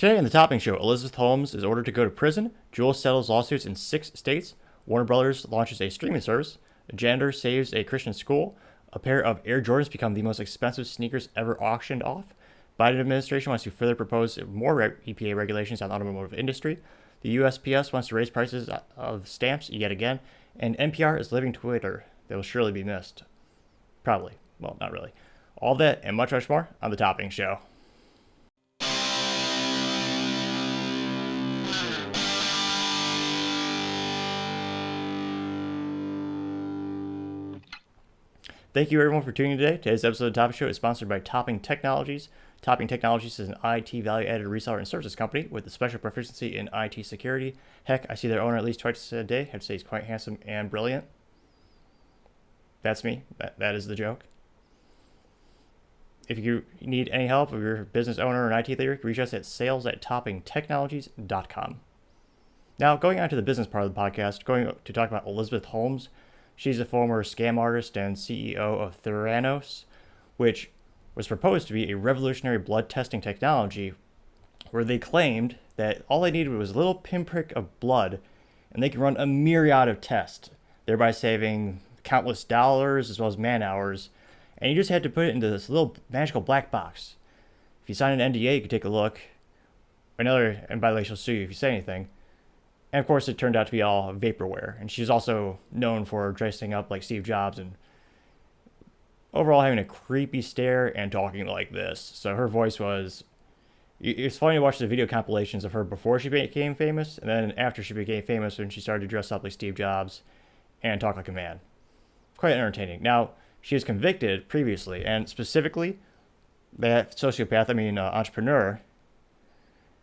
Today on the Topping Show, Elizabeth Holmes is ordered to go to prison, Jewel settles lawsuits in 6 states, Warner Brothers launches a streaming service, a janitor saves a Christian school, a pair of Air Jordans become the most expensive sneakers ever auctioned off, Biden administration wants to further propose more EPA regulations on the automotive industry, the USPS wants to raise prices of stamps yet again, and NPR is leaving Twitter. They will surely be missed. Probably. Well, not really. All that and much, much more on the Topping Show. Thank you everyone for tuning in today. Today's episode of the Topping Show is sponsored by Topping Technologies. Topping Technologies is an IT value-added reseller and services company with a special proficiency in IT security. Heck, I see their owner at least twice a day. I have to say he's quite handsome and brilliant. That's me. That is the joke. If you need any help, if you're a business owner or an IT leader, reach us at sales@toppingtechnologies.com. Now, going on to the business part of the podcast, going to talk about Elizabeth Holmes. She's a former scam artist and CEO of Theranos, which was proposed to be a revolutionary blood testing technology where they claimed that all they needed was a little pinprick of blood and they could run a myriad of tests, thereby saving countless dollars as well as man hours. And you just had to put it into this little magical black box. If you sign an NDA, you could take a look. And by the way, she'll sue you if you say anything. And of course, it turned out to be all vaporware. And she's also known for dressing up like Steve Jobs and overall having a creepy stare and talking like this. So her voice was... It's funny to watch the video compilations of her before she became famous, and then after she became famous when she started to dress up like Steve Jobs and talk like a man. Quite entertaining. Now, she was convicted previously, and specifically, that entrepreneur,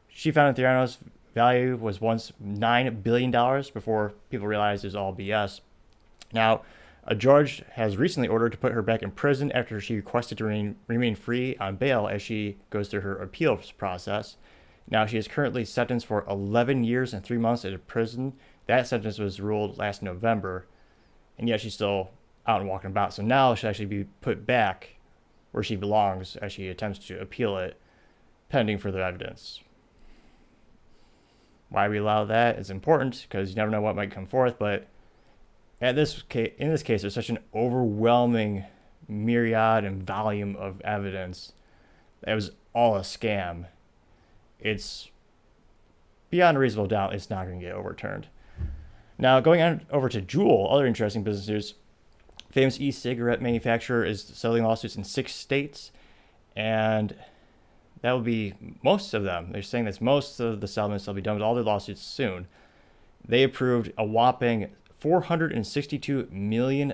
she found that Theranos' value was once $9 billion before people realized it was all BS. Now, a judge has recently ordered to put her back in prison after she requested to remain free on bail as she goes through her appeals process. Now, she is currently sentenced for 11 years and 3 months in prison. That sentence was ruled last November, and yet she's still out and walking about. So now she'll actually be put back where she belongs as she attempts to appeal it, pending further evidence. Why we allow that is important because you never know what might come forth. But in this case, there's such an overwhelming myriad and volume of evidence that it was all a scam. It's beyond a reasonable doubt it's not going to get overturned. Now, going on over to Juul, other interesting business news. Famous e-cigarette manufacturer is settling lawsuits in 6 states, and that will be most of them. They're saying that most of the settlements will be done with all their lawsuits soon. They approved a whopping $462 million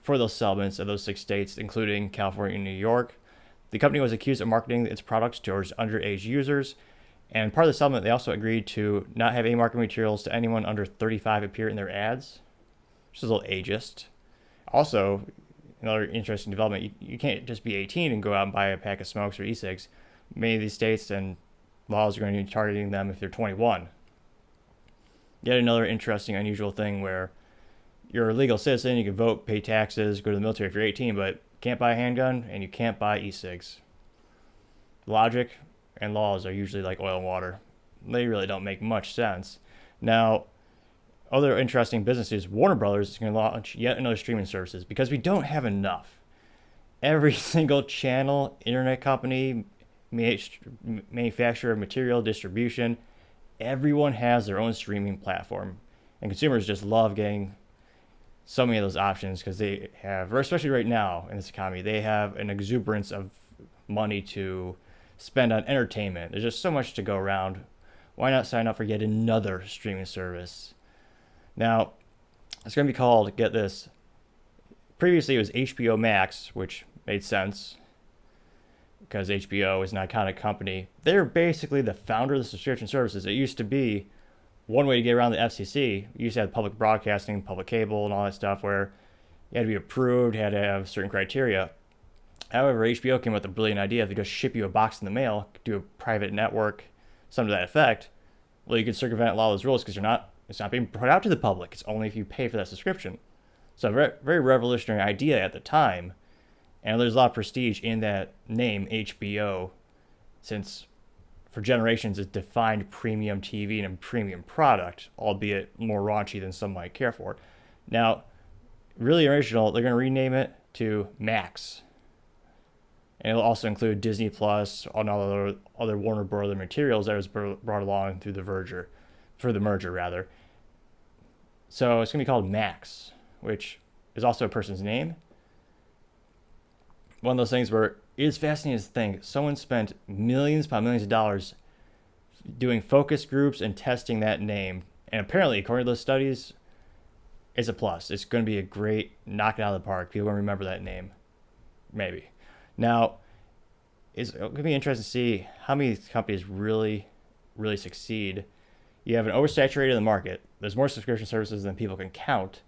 for those settlements of those 6 states, including California and New York. The company was accused of marketing its products towards underage users, and part of the settlement, they also agreed to not have any marketing materials to anyone under 35 appear in their ads, which is a little ageist. Also, another interesting development, you can't just be 18 and go out and buy a pack of smokes or e-cigs. Many of these states and laws are going to be targeting them if they're 21. Yet another interesting, unusual thing where you're a legal citizen, you can vote, pay taxes, go to the military if you're 18, but can't buy a handgun and you can't buy e-cigs. Logic and laws are usually like oil and water. They really don't make much sense. Now, other interesting business news, Warner Brothers is going to launch yet another streaming services because we don't have enough. Every single channel, internet company, manufacturer of material, distribution, everyone has their own streaming platform. And consumers just love getting so many of those options because they have, especially right now in this economy, they have an exuberance of money to spend on entertainment. There's just so much to go around. Why not sign up for yet another streaming service? Now, it's going to be called, get this, previously it was HBO Max, which made sense because HBO is an iconic company. They're basically the founder of the subscription services. It used to be one way to get around the FCC. You used to have public broadcasting, public cable, and all that stuff where you had to be approved, you had to have certain criteria. However, HBO came up with a brilliant idea. If they just ship you a box in the mail, do a private network, something to that effect, well, you could circumvent a lot of those rules because it's not being put out to the public. It's only if you pay for that subscription. So a very, very revolutionary idea at the time. And there's a lot of prestige in that name, HBO. since for generations it's defined premium TV and a premium product, albeit more raunchy than some might care for. Now, really original, they're going to rename it to Max. And it'll also include Disney Plus and all other Warner Brother materials that was brought along through the merger rather. So it's going to be called Max, which is also a person's name. One of those things where it is fascinating to think someone spent millions upon millions of dollars doing focus groups and testing that name. And apparently, according to those studies, it's a plus. It's going to be a great knock it out of the park. People are going to remember that name. Maybe. Now, it's going to be interesting to see how many companies really, really succeed. You have an oversaturated market. There's more subscription services than people can count.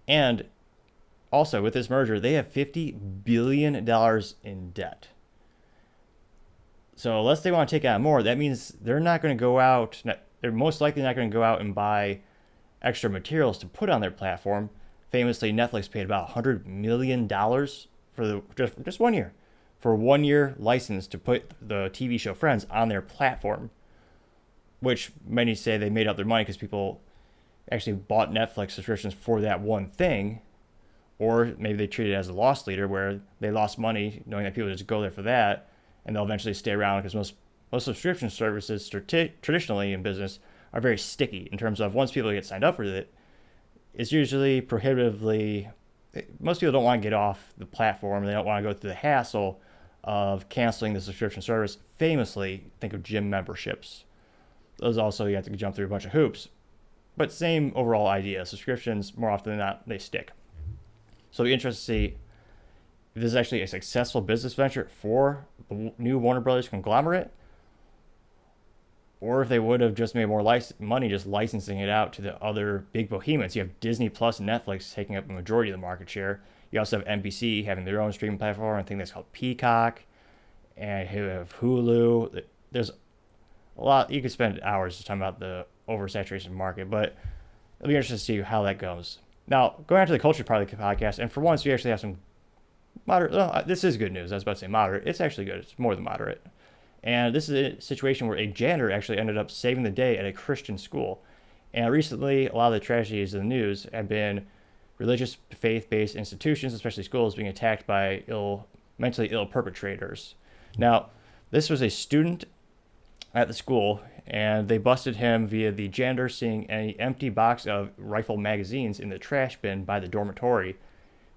And also, with this merger, they have $50 billion in debt. So unless they want to take out more, that means they're not going to go out. They're most likely not going to go out and buy extra materials to put on their platform. Famously, Netflix paid about $100 million for just 1 year, for a 1 year license to put the TV show Friends on their platform, which many say they made up their money because people actually bought Netflix subscriptions for that one thing, or maybe they treat it as a loss leader where they lost money knowing that people just go there for that, and they'll eventually stay around because most subscription services traditionally in business are very sticky in terms of once people get signed up for it, it's usually prohibitively. Most people don't want to get off the platform. They don't want to go through the hassle of canceling the subscription service. Famously, think of gym memberships. Those also, you have to jump through a bunch of hoops. But same overall idea. Subscriptions, more often than not, they stick. So it'll be interesting to see if this is actually a successful business venture for the new Warner Brothers conglomerate, or if they would have just made more money just licensing it out to the other big behemoths. You have Disney Plus and Netflix taking up a majority of the market share. You also have NBC having their own streaming platform, I think that's called Peacock, and you have Hulu. There's a lot. You could spend hours just talking about the oversaturation market, but it'll be interesting to see how that goes. Now, going on to the culture part of the podcast, and for once, we actually have some moderate. Well, this is good news. I was about to say moderate. It's actually good. It's more than moderate. And this is a situation where a janitor actually ended up saving the day at a Christian school. And recently, a lot of the tragedies in the news have been religious, faith-based institutions, especially schools, being attacked by mentally ill perpetrators. Now, this was a student at the school, and they busted him via the janitor seeing an empty box of rifle magazines in the trash bin by the dormitory,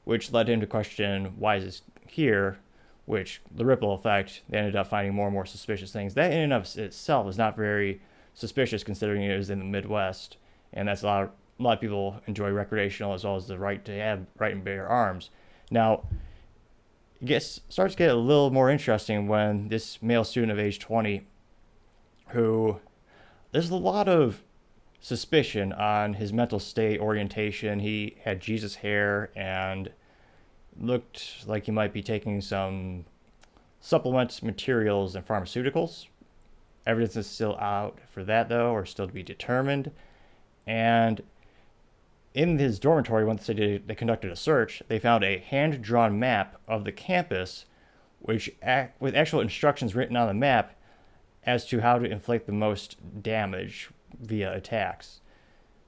which led him to question, why is this here? Which, the ripple effect, they ended up finding more and more suspicious things. That in and of itself is not very suspicious considering it was in the Midwest, and that's a lot of people enjoy recreational as well as the right and bear arms. Now, it starts to get a little more interesting when this male student of age 20, who there's a lot of suspicion on his mental state, orientation. He had Jesus hair and looked like he might be taking some supplements, materials, and pharmaceuticals. Evidence is still out for that, though, or still to be determined. And in his dormitory, once they conducted a search, they found a hand-drawn map of the campus, with actual instructions written on the map as to how to inflict the most damage via attacks.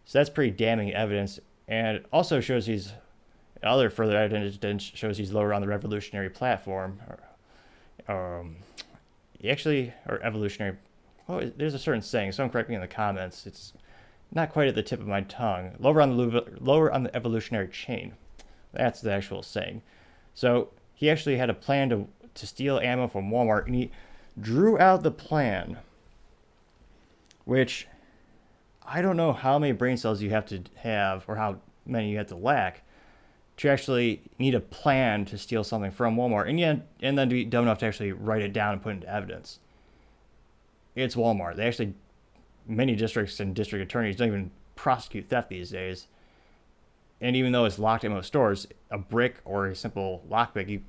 So that's pretty damning evidence, and it also shows other further evidence shows he's lower on the revolutionary platform, or evolutionary. Well, there's a certain saying. Someone correct me in the comments. It's not quite at the tip of my tongue. Lower on the evolutionary chain. That's the actual saying. So he actually had a plan to steal ammo from Walmart, and he drew out the plan, which I don't know how many brain cells you have to have, or how many you have to lack, to actually need a plan to steal something from Walmart, and then to be dumb enough to actually write it down and put it into evidence. It's Walmart. Many districts and district attorneys don't even prosecute theft these days. And even though it's locked at most stores, a brick or a simple lockpick,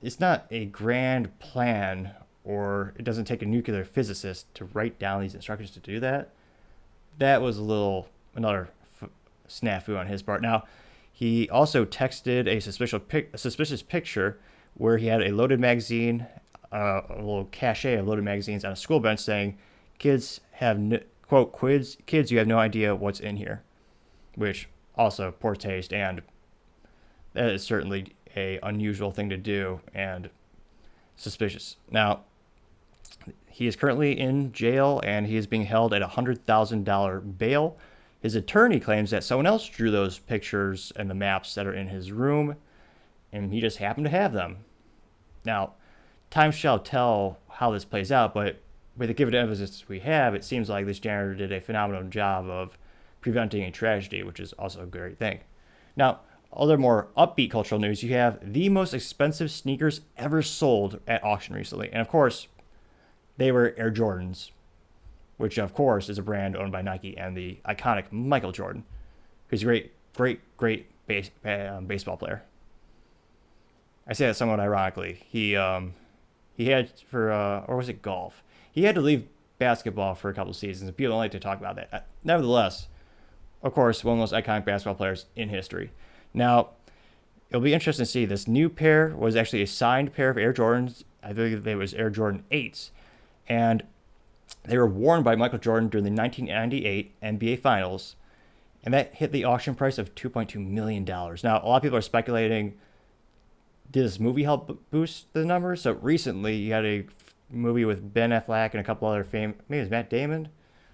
it's not a grand plan, or it doesn't take a nuclear physicist to write down these instructions to do that. That was another snafu on his part. Now, he also texted a suspicious picture where he had a loaded magazine a little cachet of loaded magazines on a school bench saying, "Kids have quote quiz kids, you have no idea what's in here," which also poor taste, and that is certainly a unusual thing to do and suspicious. Now, he is currently in jail and he is being held at a $100,000 bail. His attorney claims that someone else drew those pictures and the maps that are in his room, and he just happened to have them. Now, time shall tell how this plays out, but with the given evidence we have, it seems like this janitor did a phenomenal job of preventing a tragedy, which is also a great thing. Now, other more upbeat cultural news, you have the most expensive sneakers ever sold at auction recently. And of course, they were Air Jordans, which of course is a brand owned by Nike and the iconic Michael Jordan, who's a great baseball player. I say that somewhat ironically. He had for, or was it golf? He had to leave basketball for a couple of seasons, and people don't like to talk about that. Nevertheless, of course, one of the most iconic basketball players in history. Now, it'll be interesting to see. This new pair was actually a signed pair of Air Jordans. I believe it was Air Jordan 8s. And they were worn by Michael Jordan during the 1998 NBA Finals. And that hit the auction price of $2.2 million. Now, a lot of people are speculating, did this movie help boost the numbers? So recently, you had a movie with Ben Affleck and a couple other maybe it was Matt Damon.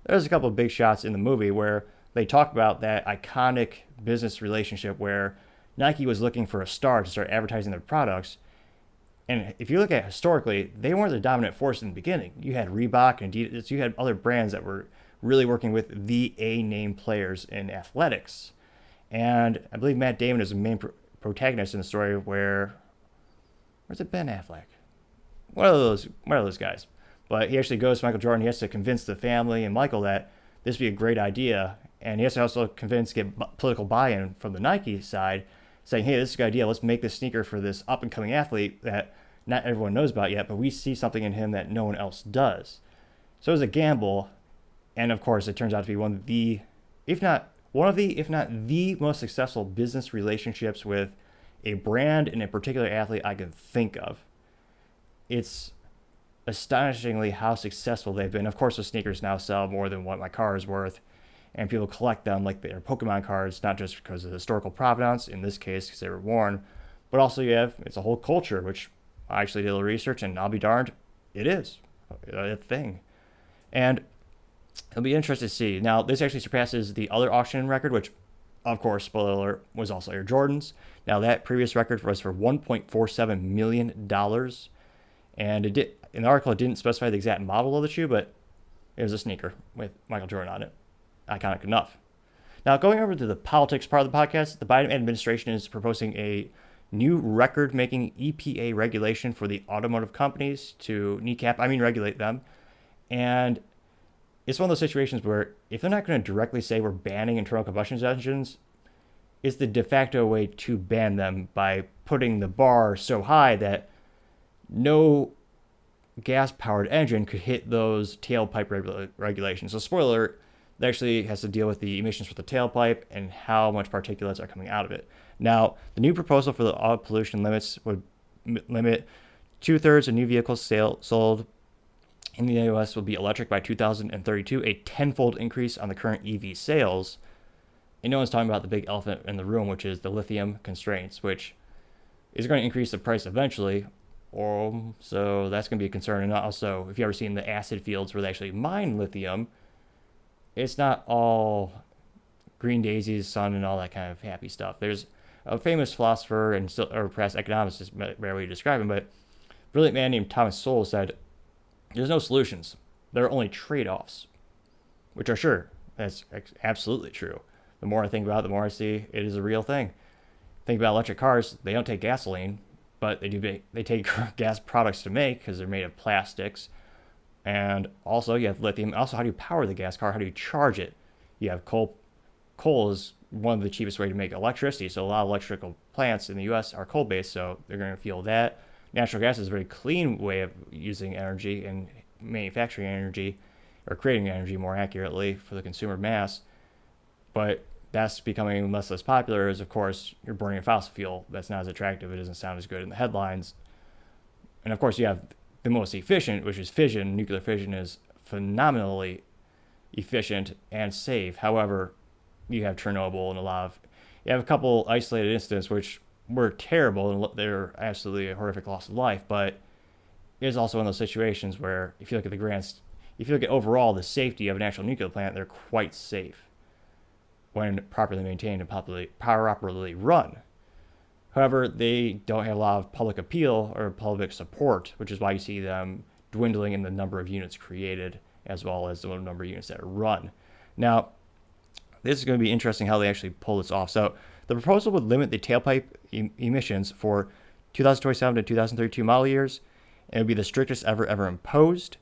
There's a couple of big shots in the movie where they talk about that iconic business relationship where Nike was looking for a star to start advertising their products. And if you look at historically, they weren't the dominant force in the beginning. You had Reebok and Adidas. You had other brands that were really working with the A-name players in athletics. And I believe Matt Damon is the main protagonist in the story where's it Ben Affleck? One of those guys. But he actually goes to Michael Jordan. He has to convince the family and Michael that this would be a great idea. And he has to also get political buy-in from the Nike side, saying, hey, this is a good idea. Let's make this sneaker for this up-and-coming athlete that not everyone knows about yet, but we see something in him that no one else does. So it was a gamble. And, of course, it turns out to be one of the, if not the most successful business relationships with a brand and a particular athlete I can think of. It's astonishingly how successful they've been. Of course, the sneakers now sell more than what my car is worth, and people collect them like they're Pokemon cards, not just because of the historical provenance, in this case, because they were worn, but also it's a whole culture, which I actually did a little research, and I'll be darned, it is a thing. And it'll be interesting to see. Now, this actually surpasses the other auction record, which, of course, spoiler alert, was also Air Jordans. Now, that previous record was for $1.47 million. And in the article, it didn't specify the exact model of the shoe, but it was a sneaker with Michael Jordan on it. Iconic enough. Now, going over to the politics part of the podcast, the Biden administration is proposing a new record-making EPA regulation for the automotive companies to regulate them. And it's one of those situations where if they're not going to directly say we're banning internal combustion engines, it's the de facto way to ban them by putting the bar so high that no gas-powered engine could hit those tailpipe regulations. So spoiler alert, that actually has to deal with the emissions for the tailpipe and how much particulates are coming out of it. Now, the new proposal for the auto pollution limits would limit 2/3 of new vehicles sold in the U.S. will be electric by 2032, a tenfold increase on the current EV sales. And no one's talking about the big elephant in the room, which is the lithium constraints, which is going to increase the price eventually. So that's going to be a concern. And also, if you've ever seen the acid fields where they actually mine lithium, it's not all green daisies, sun, and all that kind of happy stuff. There's a famous philosopher or perhaps economist is a better way to describe him, but a brilliant man named Thomas Sowell said, there's no solutions. There are only trade-offs, which are sure. That's absolutely true. The more I think about it, the more I see it is a real thing. Think about electric cars. They don't take gasoline, but they take gas products to make because they're made of plastics. And also you have lithium. Also, how do you power the gas car? How do you charge it? You have coal. Coal is one of the cheapest way to make electricity. So a lot of electrical plants in the U.S. are coal-based, so they're going to feel that. Natural gas is a very clean way of using energy and manufacturing energy, or creating energy more accurately for the consumer mass. But that's becoming less and less popular as, of course, you're burning a fossil fuel that's not as attractive. It doesn't sound as good in the headlines. And, of course, you have the most efficient, which is fission. Nuclear fission is phenomenally efficient and safe. However, you have Chernobyl and you have a couple isolated incidents which were terrible and they're absolutely a horrific loss of life. But it's also one of those situations where if you look at overall the safety of an actual nuclear plant, they're quite safe when properly maintained and properly run. However, they don't have a lot of public appeal or public support, which is why you see them dwindling in the number of units created as well as the number of units that are run. Now, this is going to be interesting how they actually pull this off. So the proposal would limit the tailpipe emissions for 2027 to 2032 model years. It would be the strictest ever imposed.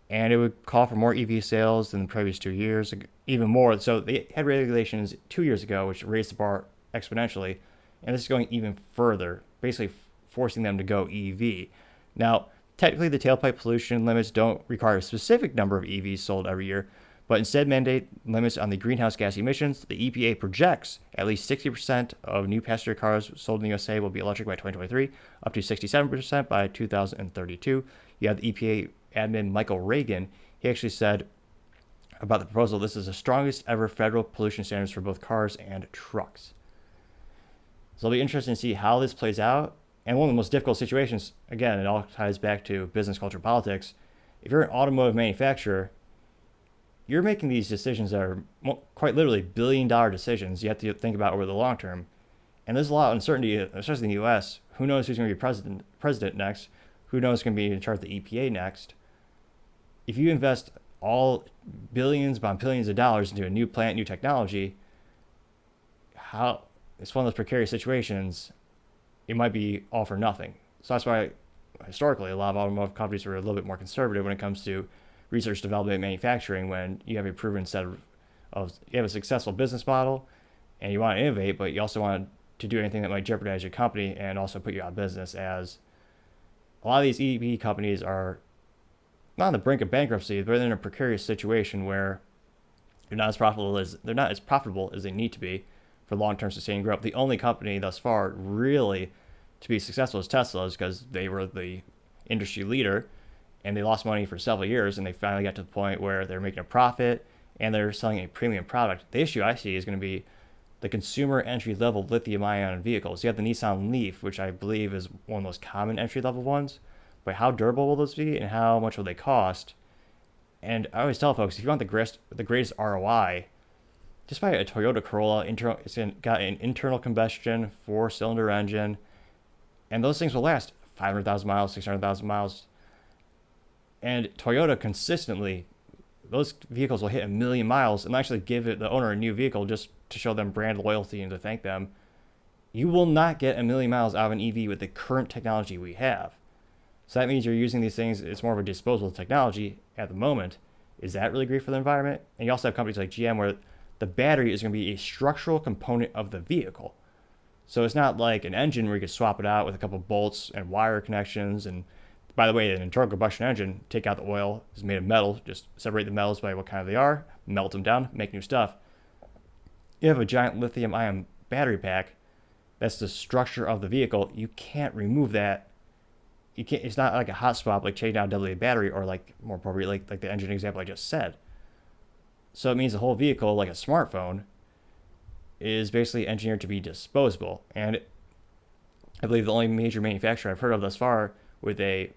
And it would call for more EV sales than the previous 2 years, even more. So they had regulations 2 years ago, which raised the bar exponentially. And this is going even further, basically forcing them to go EV. Now, technically, the tailpipe pollution limits don't require a specific number of EVs sold every year, but instead mandate limits on the greenhouse gas emissions. The EPA projects at least 60% of new passenger cars sold in the USA will be electric by 2023, up to 67% by 2032. You have the EPA admin Michael Reagan. He actually said about the proposal, this is the strongest ever federal pollution standards for both cars and trucks. So it'll be interesting to see how this plays out. And one of the most difficult situations, again, it all ties back to business, culture, politics. If you're an automotive manufacturer, you're making these decisions that are quite literally billion-dollar decisions you have to think about over the long term. And there's a lot of uncertainty, especially in the U.S. Who knows who's going to be president next? Who knows who's going to be in charge of the EPA next? If you invest all billions upon billions of dollars into a new plant, new technology, it's one of those precarious situations. It might be all for nothing. So that's why historically a lot of automotive companies are a little bit more conservative when it comes to research, development, manufacturing. When you have a proven set of you have a successful business model and you want to innovate, but you also want to do anything that might jeopardize your company and also put you out of business, as a lot of these EV companies are not on the brink of bankruptcy, but they're in a precarious situation where they're not as profitable as they need to be for long-term sustained growth. The only company thus far really to be successful is Tesla, because they were the industry leader and they lost money for several years, and they finally got to the point where they're making a profit and they're selling a premium product. The issue I see is going to be the consumer entry-level lithium-ion vehicles. You have the Nissan Leaf, which I believe is one of the most common entry-level ones, but how durable will those be and how much will they cost? And I always tell folks, if you want the greatest ROI, just buy a Toyota Corolla. It's got an internal combustion 4-cylinder engine, and those things will last 500,000 miles, 600,000 miles. And Toyota consistently, those vehicles will hit 1 million miles and actually give the owner a new vehicle just to show them brand loyalty and to thank them. You will not get 1 million miles out of an EV with the current technology we have. So that means you're using these things, it's more of a disposable technology at the moment. Is that really great for the environment? And you also have companies like GM where the battery is going to be a structural component of the vehicle. So it's not like an engine where you could swap it out with a couple bolts and wire connections. And by the way, an internal combustion engine, take out the oil, is made of metal, just separate the metals by what kind they are, melt them down, make new stuff. You have a giant lithium-ion battery pack. That's the structure of the vehicle. You can't remove that. You can't. It's not like a hot swap, like changing out a battery, or like more appropriately, like the engine example I just said. So it means the whole vehicle, like a smartphone, is basically engineered to be disposable. And I believe the only major manufacturer I've heard of thus far with a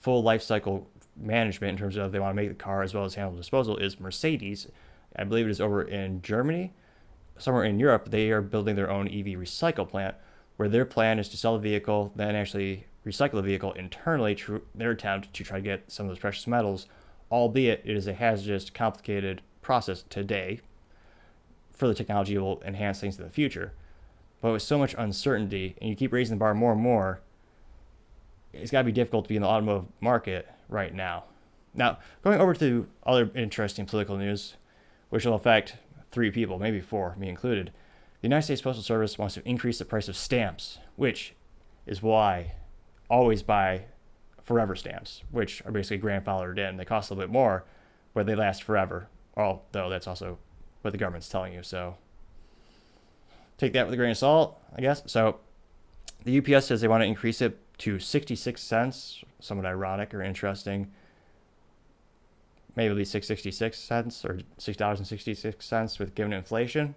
full life cycle management in terms of they want to make the car as well as handle disposal is Mercedes. I believe it is over in Germany. Somewhere in Europe, they are building their own EV recycle plant where their plan is to sell the vehicle, then actually recycle the vehicle internally to their attempt to try to get some of those precious metals, albeit it is a hazardous, complicated process today. Further technology will enhance things in the future. But with so much uncertainty, and you keep raising the bar more and more, it's got to be difficult to be in the automotive market right now. Now, going over to other interesting political news, which will affect 3 people, maybe 4, me included. The United States Postal Service wants to increase the price of stamps, which is why always buy forever stamps, which are basically grandfathered in. They cost a little bit more, but they last forever. Although that's also what the government's telling you. So take that with a grain of salt, I guess. So the UPS says they want to increase it to 66 cents, somewhat ironic or interesting. Maybe it'll be 666 cents or $6.66 with given inflation,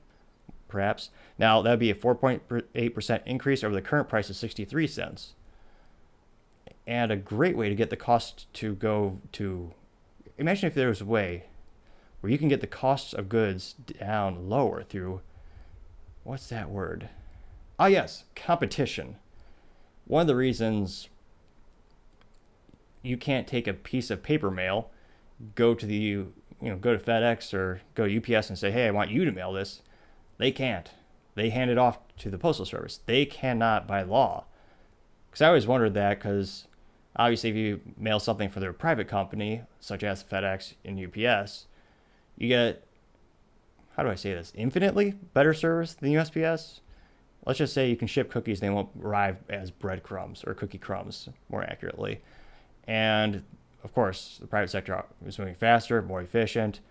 perhaps. Now, that would be a 4.8% increase over the current price of 63 cents. And a great way to get the cost to go to, imagine if there was a way where you can get the costs of goods down lower through, what's that word? Ah, yes, competition. One of the reasons you can't take a piece of paper mail, go to FedEx or go to UPS and say, hey, I want you to mail this. They can't. They hand it off to the Postal Service. They cannot by law. Because I always wondered that, because obviously if you mail something for their private company, such as FedEx and UPS, you get, how do I say this, infinitely better service than USPS. Let's just say you can ship cookies, they won't arrive as breadcrumbs or cookie crumbs, more accurately. And of course, the private sector is moving faster, more efficient,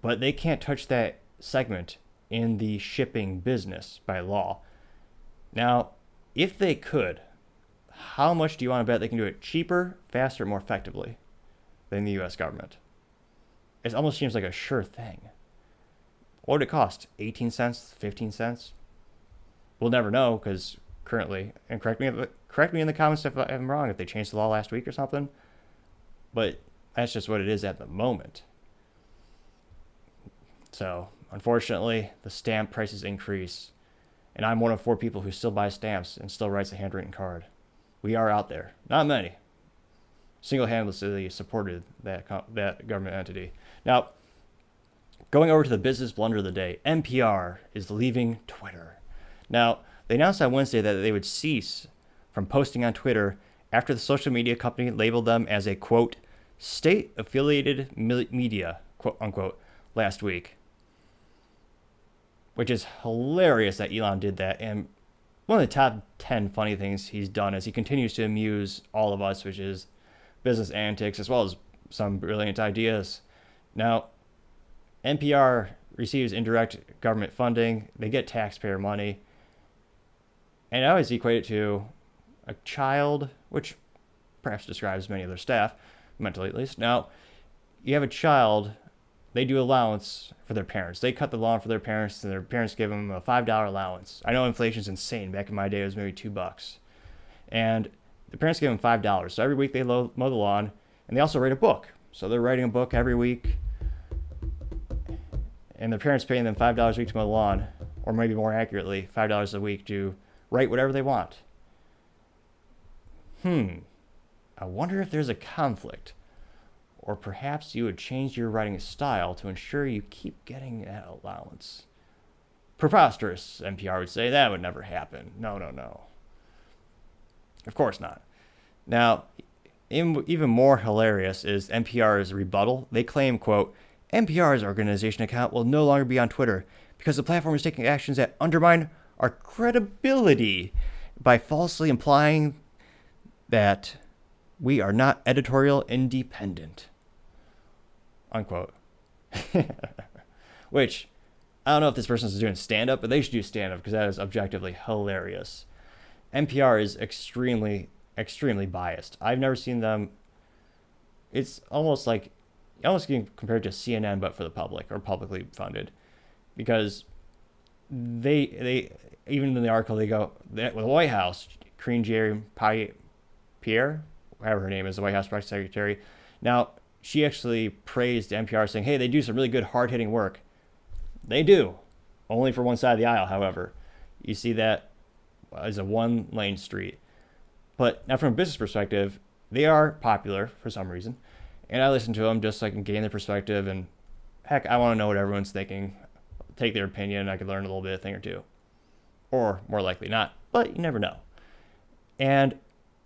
but they can't touch that segment in the shipping business by law. Now, if they could, how much do you want to bet they can do it cheaper, faster, more effectively than the U.S. government? It almost seems like a sure thing. What would it cost? 18 cents? 15 cents? We'll never know, because currently, and correct me in the comments if I'm wrong, if they changed the law last week or something, but that's just what it is at the moment. So, unfortunately, the stamp prices increase, and I'm one of 4 people who still buys stamps and still writes a handwritten card. We are out there. Not many. Single-handedly supported that government entity. Now, going over to the business blunder of the day, NPR is leaving Twitter. Now, they announced on Wednesday that they would cease from posting on Twitter after the social media company labeled them as a, quote, state-affiliated media, quote unquote, last week. Which is hilarious that Elon did that. And one of the top 10 funny things he's done is he continues to amuse all of us, which is business antics as well as some brilliant ideas. Now, NPR receives indirect government funding. They get taxpayer money. And I always equate it to a child, which perhaps describes many of their staff, mentally at least. Now, you have a child, they do allowance for their parents. They cut the lawn for their parents, and their parents give them a $5 allowance. I know inflation's insane. Back in my day, it was maybe $2. And the parents give them $5. So every week they mow the lawn, and they also write a book. So they're writing a book every week, and their parents paying them $5 a week to mow the lawn, or maybe more accurately, $5 a week to write whatever they want. I wonder if there's a conflict. Or perhaps you would change your writing style to ensure you keep getting that allowance. Preposterous, NPR would say. That would never happen. No. Of course not. Now, even more hilarious is NPR's rebuttal. They claim, quote, NPR's organization account will no longer be on Twitter because the platform is taking actions that undermine our credibility by falsely implying that we are not editorial independent. Unquote. Which, I don't know if this person is doing stand-up, but they should do stand-up because that is objectively hilarious. NPR is extremely, extremely biased. I've never seen them. It's almost getting compared to CNN, but for the public, or publicly funded. Because they even in the article, they go, with the White House, Karine Jean-Pierre, whatever her name is, the White House press secretary. Now, she actually praised NPR, saying, hey, they do some really good hard-hitting work. They do. Only for one side of the aisle, however. You see that as a one-lane street. But now from a business perspective, they are popular for some reason. And I listen to them just so I can gain their perspective. And heck, I want to know what everyone's thinking. Take their opinion. I could learn a little bit, a thing or two. Or more likely not. But you never know. And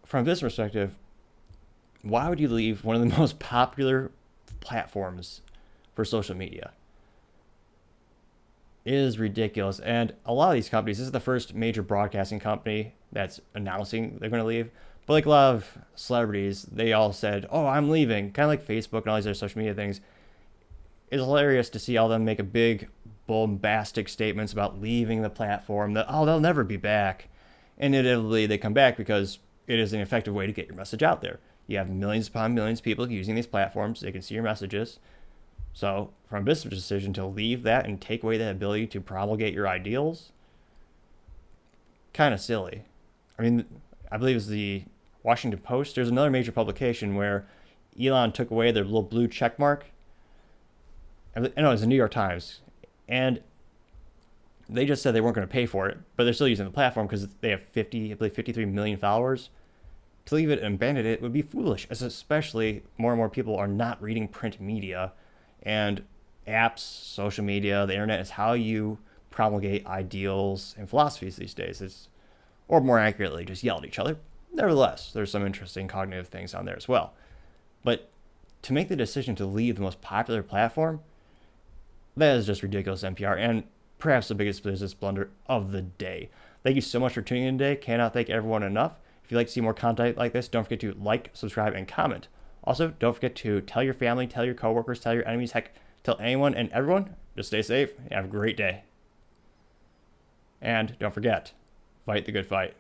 from a business perspective, why would you leave one of the most popular platforms for social media? It is ridiculous. And a lot of these companies, this is the first major broadcasting company that's announcing they're going to leave. But like a lot of celebrities, they all said, oh, I'm leaving. Kind of like Facebook and all these other social media things. It's hilarious to see all of them make a big, bombastic statements about leaving the platform. That, oh, they'll never be back. And inevitably, they come back because it is an effective way to get your message out there. You have millions upon millions of people using these platforms. They can see your messages. So from a business decision to leave that and take away that ability to promulgate your ideals, kind of silly. I mean, I believe it's the Washington Post. There's another major publication where Elon took away their little blue check mark. I know it's the New York Times. And they just said they weren't going to pay for it, but they're still using the platform because they have 53 million followers. To leave it and abandon it would be foolish, especially more and more people are not reading print media, and apps, social media, the internet is how you promulgate ideals and philosophies these days. Or more accurately, just yell at each other. Nevertheless, there's some interesting cognitive things on there as well. But to make the decision to leave the most popular platform, that is just ridiculous, NPR, and perhaps the biggest business blunder of the day. Thank you so much for tuning in today. Cannot thank everyone enough. If you'd like to see more content like this, don't forget to like, subscribe, and comment. Also, don't forget to tell your family, tell your coworkers, tell your enemies, heck, tell anyone and everyone. Just stay safe and have a great day. And don't forget, fight the good fight.